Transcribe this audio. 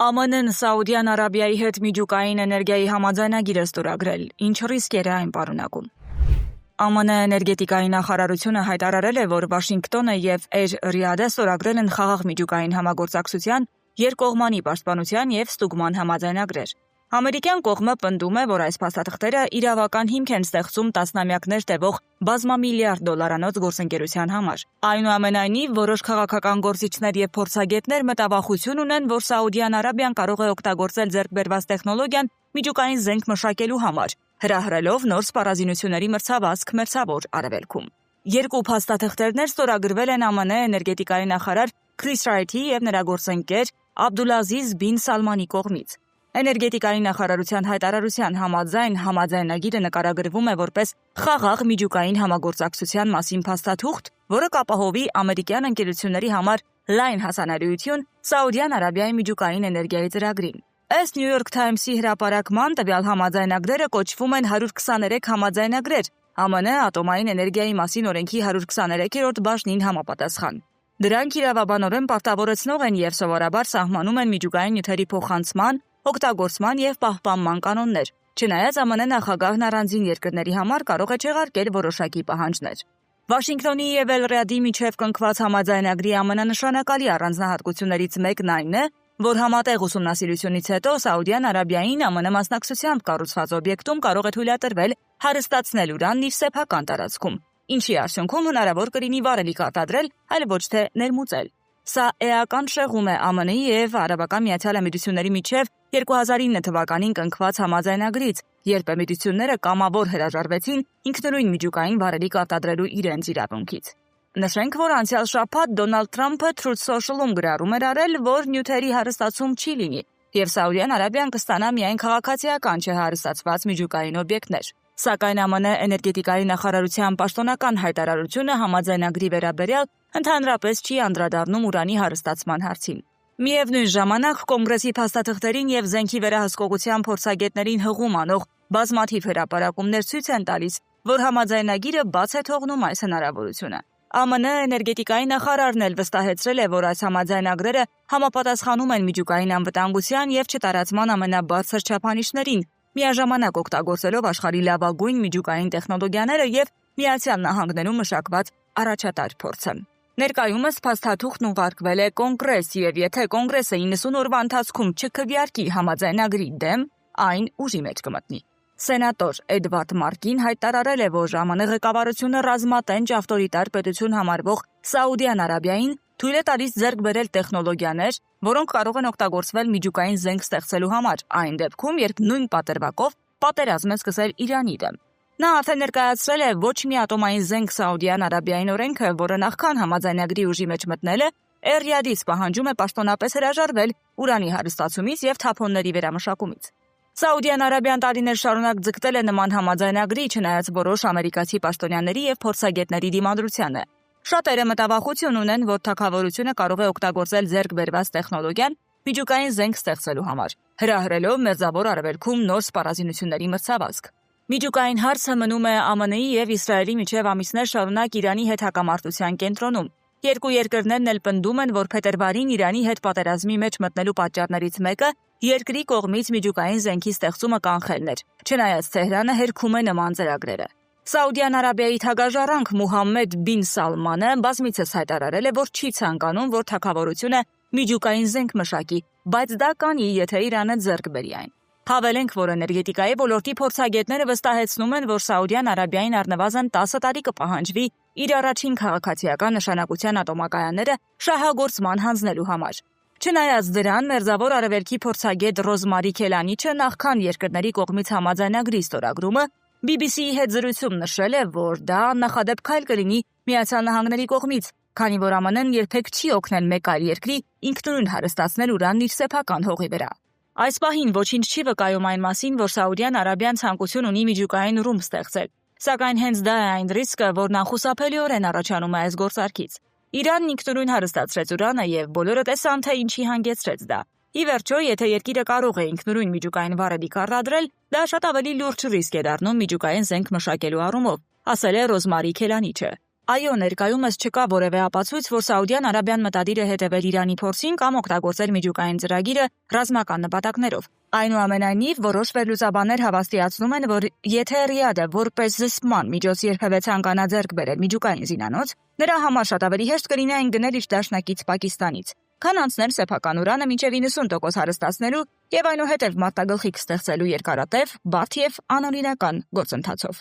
ԱՄՆ-ն Սաուդյան Արաբիայի հետ միջուկային էներգիայի համաձայնագիր է ստորագրել, ինչ ռիսկեր է այն պարունակում։ ԱՄՆ էներգետիկայի նախարարությունը հայտարարել է, որ Վաշինգտոնը եւ Ռիադը ստորագրել են խաղաղ միջուկային համագործակցության, երկկողմանի պաշտպանության եւ ստուգման համաձայնագրեր։ Ամերիկյան կողմը պնդում է, որ այս փաստաթղթերը իրավական հիմք են ստեղծում տասնամյակներ տևող բազմամիլիարդ դոլարանոց գործընկերության համար։ Այնուամենայնիվ, որոշ քաղաքական գործիչներ եւ փորձագետներ մտավախություն ունեն, որ Սաուդյան Արաբիան կարող է օգտագործել ձեռք բերված տեխնոլոգիան միջուկային զենք մշակելու համար, հրահրելով նոր սպառազինությունների մրցավազք մերձավոր Արևելքում։ Երկու փաստաթղթերներ ստորագրվել են ԱՄՆ էներգետիկայի նախարար Քրիս Ռայթի եւ նրա գործընկեր Աբդուլազիզ բին Սալմանի կողմից։ Էներգետիկայի նախարարության հայտարարության համաձայն համաձայնագիրը նկարագրվում է որպես խաղաղ միջուկային համագործակցության մասին փաստաթուղթ, որը կապահովի ամերիկյան ընկերությունների համար լայն հասանելիություն Սաուդյան Արաբիայի միջուկային էներգիայի ծրագրին։ Ըստ New York Times-ի հրապարակման տվյալ համաձայնագրերը կոչվում են 123 համաձայնագրեր, ԱՄՆ ատոմային էներգիայի մասին օրենքի 123-րդ բաժնին համապատասխան։ Դրանք իրավաբանորեն պարտավորեցնող են եւ սովորաբար սահմանում են միջուկային նյութերի փոխանցման, օգտագործման եւ պահպանման կանոններ, չնայած ԱՄՆ նախագահն առանձին երկրների համար կարող է չեղարկել որոշակի պահանջներ։ Վաշինգտոնի եւ Ռիադի միջև կնքված համաձայնագրի ամենանշանակալի առանձնահատկություններից մեկն այն է, որ համատեղ ուսումնասիրությունից հետո Սաուդյան Արաբիային ԱՄՆ մասնակցությամբ կառուցված օբյեկտում կարող է թույլատրվել հարստացնել ուրանն իր սեփական տարածքում, ինչի արդյունքում հնարավոր կլինի վառելիք արտադրել, այլ ոչ թե ներմուծել։ Սա էական շեղում է ԱՄՆ-ի եւ Արաբական Միացյալ Էմիրությունների միջև 2009 թվականին կնքված համաձայնագրից, երբ էմիրությունները կամավոր հրաժարվեցին ինքնուրույն միջուկային վառելիք արտադրելու իրենց իրավունքից։ Նշենք, որ անցյալ շաբաթ Դոնալդ Թրամփը Truth Social-ում գրառում էր արել, որ նյութերի հարստացում չի լինի, եւ Սաուդյան Արաբիան կստանա միայն քաղաքացիական չհարստացված միջուկային օբյեկտներ։ Սակայն ԱՄՆ էներգետիկայի նախարարության պաշտոնական հայտարարությունը համաձայնագրի վերաբերյալ ընդհանրապես չի անդրադառնում ուրանի հարստացման հարցին։ Միևնույն ժամանակ Կոնգրեսի փաստաթղթերին եւ զենքի վերահսկողության փորձագետներին հղում անող բազմաթիվ հրապարակումներ ցույց են տալիս, որ համաձայնագիրը բաց է թողնում այս հնարավորությունը։ ԱՄՆ էներգետիկայի նախարարն էլ վստահեցրել է, որ այս համաձայնագրերը համապատասխանում են միջուկային անվտանգության եւ չտարածման ամենաբարձր չափանիշներին, միաժամանակ օգտագործելով աշխարհի լավագույն միջուկային տեխնոլոգիաները եւ Միացյալ Նահանգներում մշակված առաջատար փորձը։ Ներկայումս փաստաթուղթն ուղարկվել է Կոնգրես եւ եթե Կոնգրեսը 90 օրվա ընթացքում չքվեարկի համաձայնագրի դեմ, այն ուժի մեջ կմտնի։ Սենատոր Էդվարդ Մարկին հայտարարել է, որ ԱՄՆ ղեկավարությունը ռազմատենչ ավտորիտար պետություն համարվող Սաուդյան Արաբիային թույլ է տալիս ձեռք բերել տեխնոլոգիաներ, որոնք կարող են օգտագործվել միջուկային զենք ստեղծելու համար, այն դեպքում, երբ նույն պատրվակով պատերազմ է սկսել Իրանի դեմ։ Նա արդեն ներկայացրել է ոչ մի ատոմային զենք Սաուդյան Արաբիային օրենքը, որը նախքան համաձայնագրի ուժի մեջ մտնելը, Ռիադից պահանջում է պաշտոնապես հրաժարվել ուրանի հարստացումից եւ թափոնների վերամշակումից։ Սաուդյան Արաբիան տարիներ շարունակ ձգտել է նման համաձայնագրի, չնայած որոշ ամերիկացի պաշտոնյաների եւ փորձագետների դիմադրությանը։ Շատերը մտավախություն ունեն, որ թագավորությունը կարող է օգտագործել ձեռք բերված տեխնոլոգիան միջուկային զենք ստեղծելու համար, հրահրելով Մերձավոր Արևելքում նոր սպառազինությունների մրցավազք։ Միջուկային հարցը մնում է ԱՄՆ-ի եւ Իսրայելի միջև ամիսներ շարունակ Իրանի հետ հակամարտության կենտրոնում։ Երկու երկրներն էլ պնդում են, որ փետրվարին Իրանի հետ պատերազմի մեջ մտնելու պատճառներից մեկը երկրի կողմից միջուկային զենքի ստեղծումը կանխելն էր, չնայած Թեհրանը հերքում է նման ծրագրերը։ Սաուդյան Արաբիայի թագաժառանգ Մուհամմեդ բին Սալմանը բազմիցս հայտարարել է, որ չի ցանկանում, որ թագավորությունը միջուկային զենք մշակի, բայց դա կանի, եթե Իրանը ձեռք բերի այն։ Հավելենք, որ էներգետիկայի ոլորտի փորձագետները վստահեցնում են, որ Սաուդյան Արաբիային առնվազն 10 տարի կպահանջվի իր առաջին քաղաքացիական նշանակության ատոմակայանները շահագործման հանձնելու համար։ Չնայած դրան, Մերձավոր Արևելքի փորձագետ Ռոզմարի Քելանիչը նախքան երկրների կողմից համաձայնագրի ստորագրումը BBC-ի հետ զրույցում նշել է, որ դա նախադեպ քայլ կլինի Միացյալ Նահանգների կողմից, քանի որ ԱՄՆ-ն երբեք չի օգնել մեկ այլ երկրի ինքնուրույն հարստացնել ուրանն իր սեփական հողի վրա։ Այս պահին ոչինչ չի վկայում այն մասին, որ Սաուդյան Արաբիան ցանկություն ունի միջուկային ռումբ ստեղծել, սակայն հենց դա է այն ռիսկը, որն անխուսափելիորեն առաջանում է այս գործարքից։ Իրանն ինքնուրույն հարստացրեց ուրանը եւ բոլորը տեսան, թե ինչի հանգեցրեց դա։ Ի վերջո, եթե երկիրը կարող է ինքնուրույն միջուկային վառելիք արտադրել, դա շատ ավելի լուրջ ռիսկ է դառնում միջուկային զենք մշակելու առումով, ասել է Ռոզմարի Քելանիչը։ Այո, ներկայումս չկա որևէ ապացույց, որ Սաուդյան Արաբիան մտադիր է հետևել Իրանի փորձին կամ օգտագործել միջուկային ծրագիրը ռազմական նպատակներով։ Այնուամենայնիվ, որոշ վերլուծաբաններ հավաստիացնում են, որ եթե Ռիադը որպես զսպման միջոց երբևէ ցանկանա ձեռք բերել միջուկային զինանոց, նրա համար շատ ավելի հեշտ կլինի այն գնել իր դաշնակից Պակիստանից, քան անցնել սեփական ուրանը մինչև 90% հարստացնելու եւ այնուհետեւ մարտագլխիկ ստեղծելու երկարատև, բարդ եւ անօրինական գործընթացով։